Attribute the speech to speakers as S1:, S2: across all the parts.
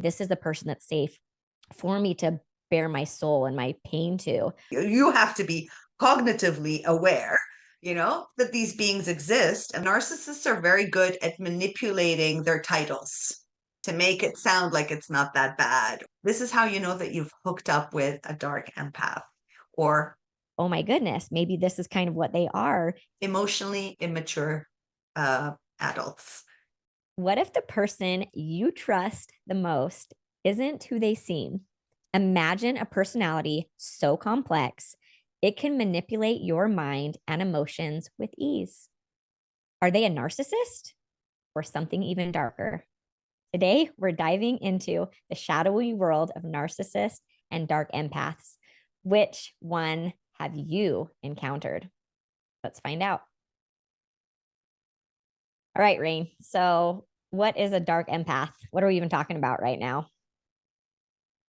S1: This is the person that's safe for me to bare my soul and my pain to.
S2: You have to be cognitively aware, that these beings exist. And narcissists are very good at manipulating their titles to make it sound like it's not that bad. This is how you know that you've hooked up with a dark empath or
S1: Oh my goodness, maybe this is kind of what they are.
S2: emotionally immature adults.
S1: What if the person you trust the most isn't who they seem? Imagine a personality so complex, it can manipulate your mind and emotions with ease. Are they a narcissist or something even darker? Today, we're diving into the shadowy world of narcissists and dark empaths. Which one have you encountered? Let's find out. All right, Rain. So, what is a dark empath? What are we even talking about right now?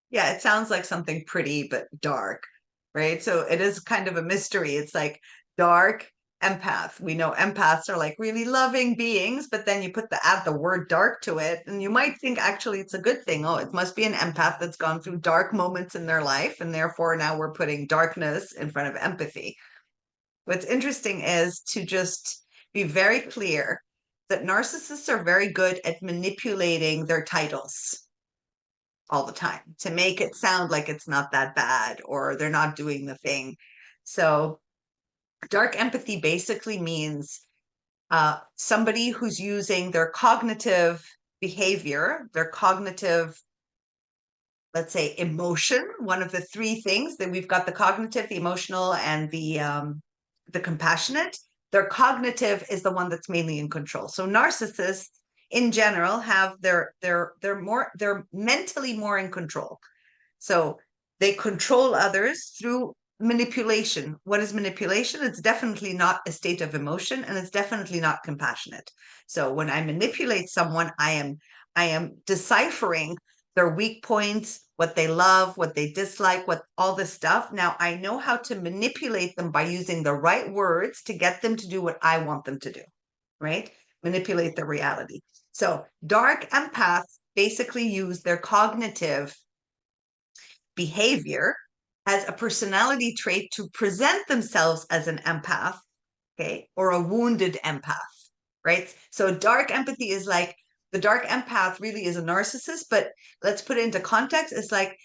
S2: Yeah, it sounds like something pretty but dark, right? So it is kind of a mystery. It's like dark empath. We know empaths are like really loving beings, but then you add the word dark to it, and you might think actually it's a good thing. Oh, it must be an empath that's gone through dark moments in their life, and therefore now we're putting darkness in front of empathy. What's interesting is to just be very clear that narcissists are very good at manipulating their titles all the time to make it sound like it's not that bad or they're not doing the thing. So, dark empathy basically means somebody who's using their cognitive behavior, their cognitive, let's say, emotion. One of the three things that we've got: the cognitive, the emotional, and the compassionate. Their cognitive is the one that's mainly in control. So narcissists in general have they're mentally more in control. So they control others through manipulation. What is manipulation? It's definitely not a state of emotion, and it's definitely not compassionate. So when I manipulate someone, I am deciphering their weak points, what they love, what they dislike, what all this stuff. Now I know how to manipulate them by using the right words to get them to do what I want them to do, right? Manipulate their reality. So dark empaths basically use their cognitive behavior as a personality trait to present themselves as an empath, okay, or a wounded empath, right? So dark empathy is like the dark empath really is a narcissist, but let's put it into context. It's like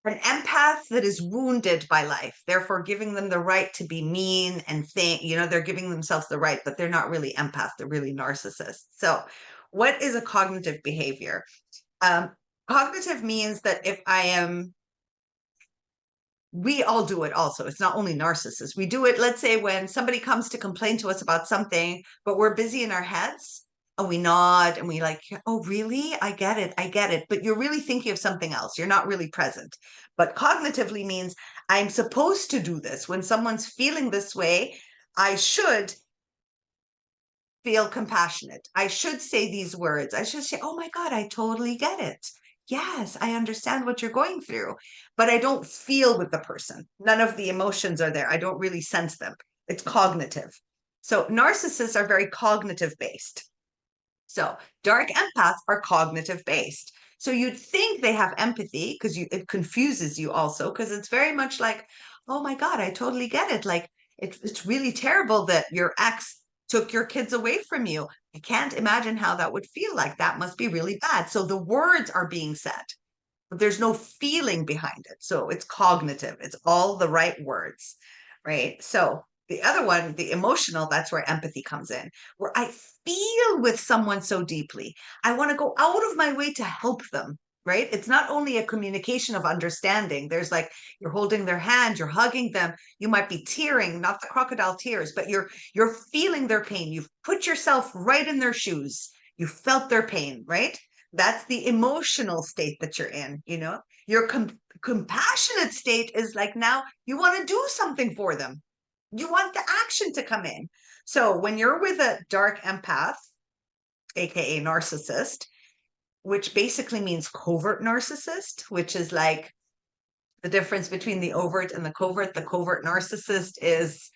S2: an empath that is wounded by life, therefore giving them the right to be mean and think, they're giving themselves the right, but they're not really empath, they're really narcissists. So, what is a cognitive behavior? Um, Cognitive means that if I am we all do it also. It's not only narcissists. We do it, let's say, when somebody comes to complain to us about something, but we're busy in our heads and we nod and we like, oh, really? I get it. I get it. But you're really thinking of something else. You're not really present. But cognitively means I'm supposed to do this. When someone's feeling this way, I should feel compassionate. I should say these words. I should say, oh my God, I totally get it. Yes, I understand what you're going through, but I don't feel with the person. None of the emotions are there. I don't really sense them. It's cognitive. So narcissists are very cognitive based. So dark empaths are cognitive based. So you'd think they have empathy because it confuses you also because it's very much like, oh my God, I totally get it. Like it's really terrible that your ex took your kids away from you. I can't imagine how that would feel like. That must be really bad. So the words are being said, but there's no feeling behind it. So it's cognitive. It's all the right words, right? So the other one, the emotional, that's where empathy comes in, where I feel with someone so deeply. I want to go out of my way to help them, right? It's not only a communication of understanding. There's like you're holding their hand, you're hugging them, you might be tearing, not the crocodile tears, but you're feeling their pain. You've put yourself right in their shoes. You felt their pain, right? That's the emotional state that you're in, Your compassionate state is like now you want to do something for them. You want the action to come in. So when you're with a dark empath, aka narcissist, which basically means covert narcissist, which is like the difference between the overt and the covert. The covert narcissist is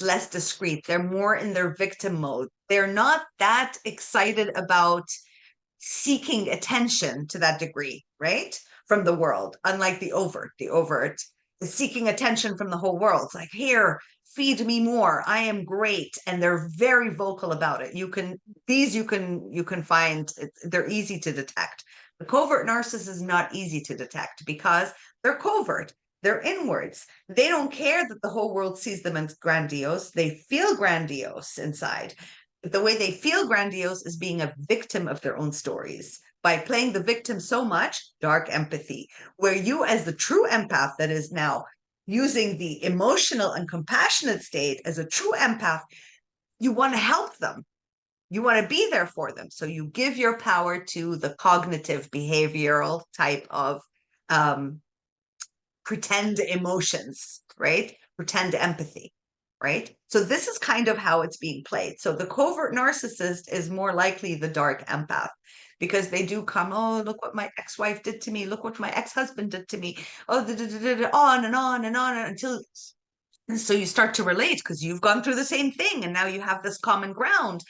S2: less discreet. They're more in their victim mode. They're not that excited about seeking attention to that degree, right? From the world, unlike the overt. The overt is seeking attention from the whole world. It's like, here, feed me more. I am great. And they're very vocal about it. You can find, they're easy to detect. The covert narcissist is not easy to detect because they're covert. They're inwards. They don't care that the whole world sees them as grandiose. They feel grandiose inside. But the way they feel grandiose is being a victim of their own stories. By playing the victim so much, dark empathy, where you, as the true empath that is now using the emotional and compassionate state as a true empath, you want to help them. You want to be there for them. So you give your power to the cognitive behavioral type of um, pretend emotions, right? Pretend empathy, right? So this is kind of how it's being played. So the covert narcissist is more likely the dark empath because they do come, oh, look what my ex-wife did to me. Look what my ex-husband did to me. Oh, on and on and on until so you start to relate because you've gone through the same thing and now you have this common ground.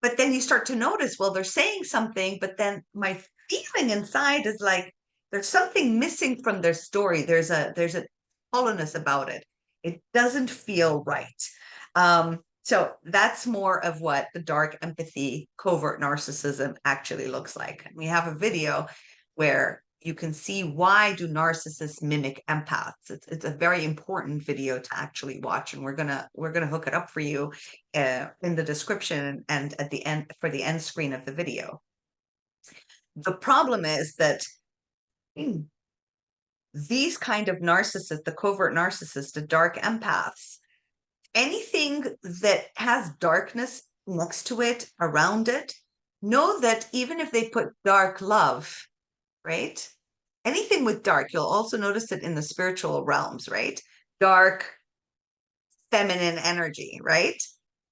S2: But then you start to notice, well, they're saying something, but then my feeling inside is like there's something missing from their story. There's a hollowness about it. It doesn't feel right. So that's more of what the dark empathy, covert narcissism actually looks like. We have a video where you can see why do narcissists mimic empaths. It's a very important video to actually watch, and we're gonna hook it up for you in the description and at the end for the end screen of the video. The problem is that these kind of narcissists, the covert narcissists, the dark empaths, anything that has darkness next to it, around it, know that even if they put dark love, right? Anything with dark, you'll also notice it in the spiritual realms, right? Dark feminine energy, right?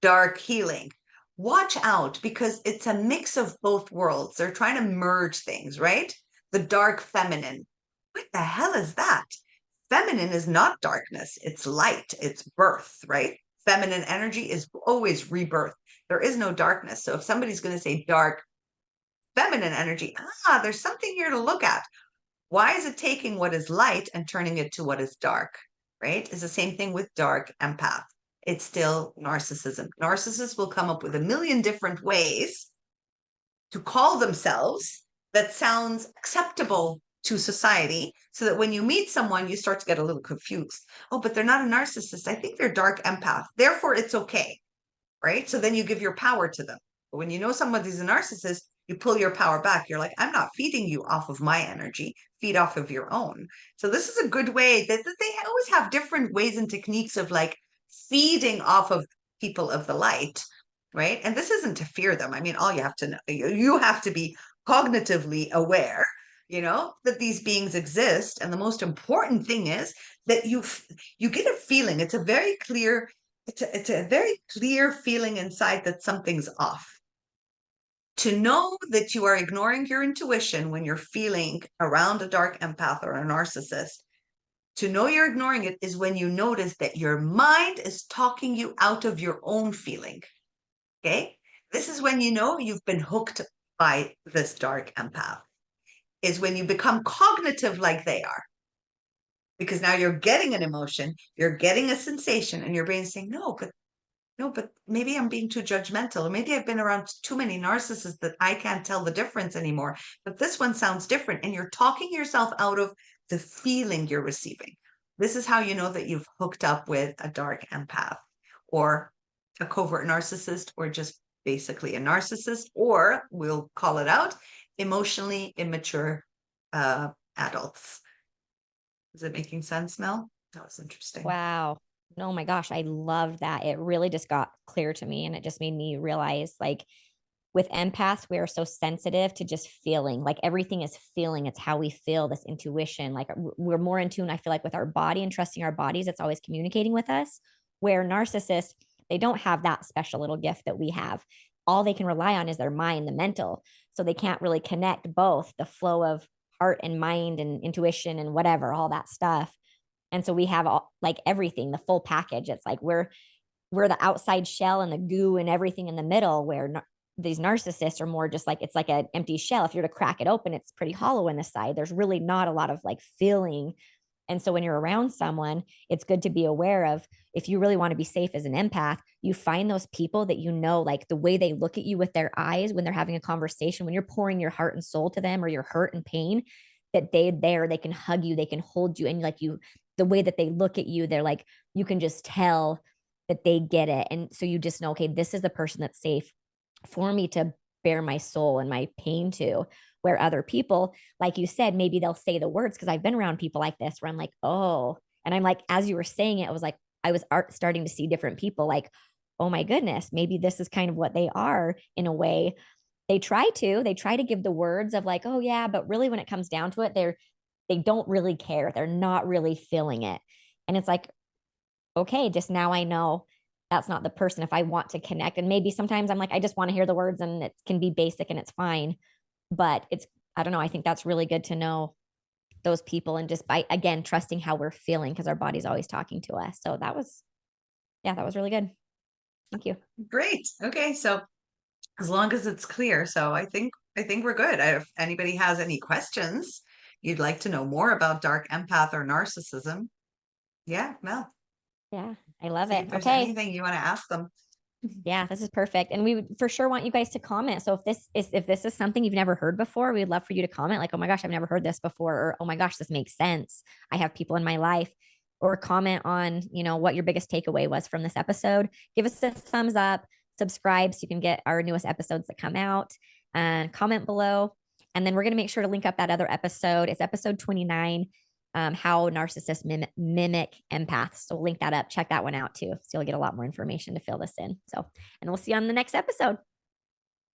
S2: Dark healing. Watch out because it's a mix of both worlds. They're trying to merge things, right? The dark feminine. What the hell is that? Feminine is not darkness, it's light, it's birth, right? Feminine energy is always rebirth. There is no darkness. So if somebody's going to say dark feminine energy, there's something here to look at. Why is it taking what is light and turning it to what is dark, right? It's the same thing with dark empath. It's still narcissism. Narcissists will come up with a million different ways to call themselves that sounds acceptable to society so that when you meet someone, you start to get a little confused. Oh, but they're not a narcissist. I think they're dark empath. Therefore, it's okay, right? So then you give your power to them. But when you know somebody's a narcissist, you pull your power back. You're like, I'm not feeding you off of my energy, feed off of your own. So this is a good way that they always have different ways and techniques of like feeding off of people of the light, right? And this isn't to fear them. I mean, all you have to know, you have to be cognitively aware, that these beings exist. And the most important thing is that you get a feeling. It's a very clear feeling inside that something's off. To know that you are ignoring your intuition when you're feeling around a dark empath or a narcissist, to know you're ignoring it is when you notice that your mind is talking you out of your own feeling. Okay? This is when you know you've been hooked by this dark empath, is when you become cognitive like they are. Because now you're getting an emotion, you're getting a sensation, and your brain's saying, no, but maybe I'm being too judgmental, or maybe I've been around too many narcissists that I can't tell the difference anymore. But this one sounds different. And you're talking yourself out of the feeling you're receiving. This is how you know that you've hooked up with a dark empath or a covert narcissist, or just basically a narcissist, or we'll call it out, emotionally immature adults. Is it making sense, Mel? That was interesting.
S1: Wow. Oh my gosh, I love that. It really just got clear to me, and it just made me realize, like, with empaths, we are so sensitive to just feeling. Like, everything is feeling. It's how we feel, this intuition. Like, we're more in tune, I feel like, with our body and trusting our bodies. It's always communicating with us. Where narcissists, they don't have that special little gift that we have. All they can rely on is their mind, the mental. So they can't really connect both the flow of heart and mind and intuition and whatever, all that stuff. And so we have all, like, everything, the full package. It's like we're the outside shell and the goo and everything in the middle, where these narcissists are more just like, it's like an empty shell. If you're to crack it open, it's pretty hollow in the side. There's really not a lot of like feeling. And so when you're around someone, it's good to be aware of, if you really want to be safe as an empath, you find those people that, you know, like the way they look at you with their eyes when they're having a conversation, when you're pouring your heart and soul to them, or your hurt and pain, that they can hug you, they can hold you. And like you, the way that they look at you, they're like, you can just tell that they get it. And so you just know, okay, this is the person that's safe for me to bare my soul and my pain to. Where other people, like you said, maybe they'll say the words, because I've been around people like this where I'm like, oh, and I'm like, as you were saying it, I was like, I was starting to see different people like, oh my goodness, maybe this is kind of what they are in a way. They try to give the words of like, oh yeah, but really when it comes down to it, they don't really care. They're not really feeling it. And it's like, okay, just now I know that's not the person. If I want to connect, and maybe sometimes I'm like, I just want to hear the words, and it can be basic and it's fine. But it's, I don't know, I think that's really good to know those people, and just by, again, trusting how we're feeling, because our body's always talking to us. So that was, yeah, that was really good. Thank you.
S2: Great. Okay. So as long as it's clear. So I think we're good. If anybody has any questions, you'd like to know more about dark empath or narcissism, yeah, Mel,
S1: Yeah, I love
S2: see
S1: it.
S2: if there's
S1: Okay.
S2: anything you want to ask them.
S1: Yeah, this is perfect. And we would for sure want you guys to comment. So if this is something you've never heard before, we'd love for you to comment like, oh my gosh, I've never heard this before, or oh my gosh, this makes sense. I have people in my life. Or comment on, what your biggest takeaway was from this episode. Give us a thumbs up, subscribe so you can get our newest episodes that come out, and comment below. And then we're going to make sure to link up that other episode. It's episode 29, how narcissists mimic empaths. So we'll link that up. Check that one out too. So you'll get a lot more information to fill this in. So, and we'll see you on the next episode.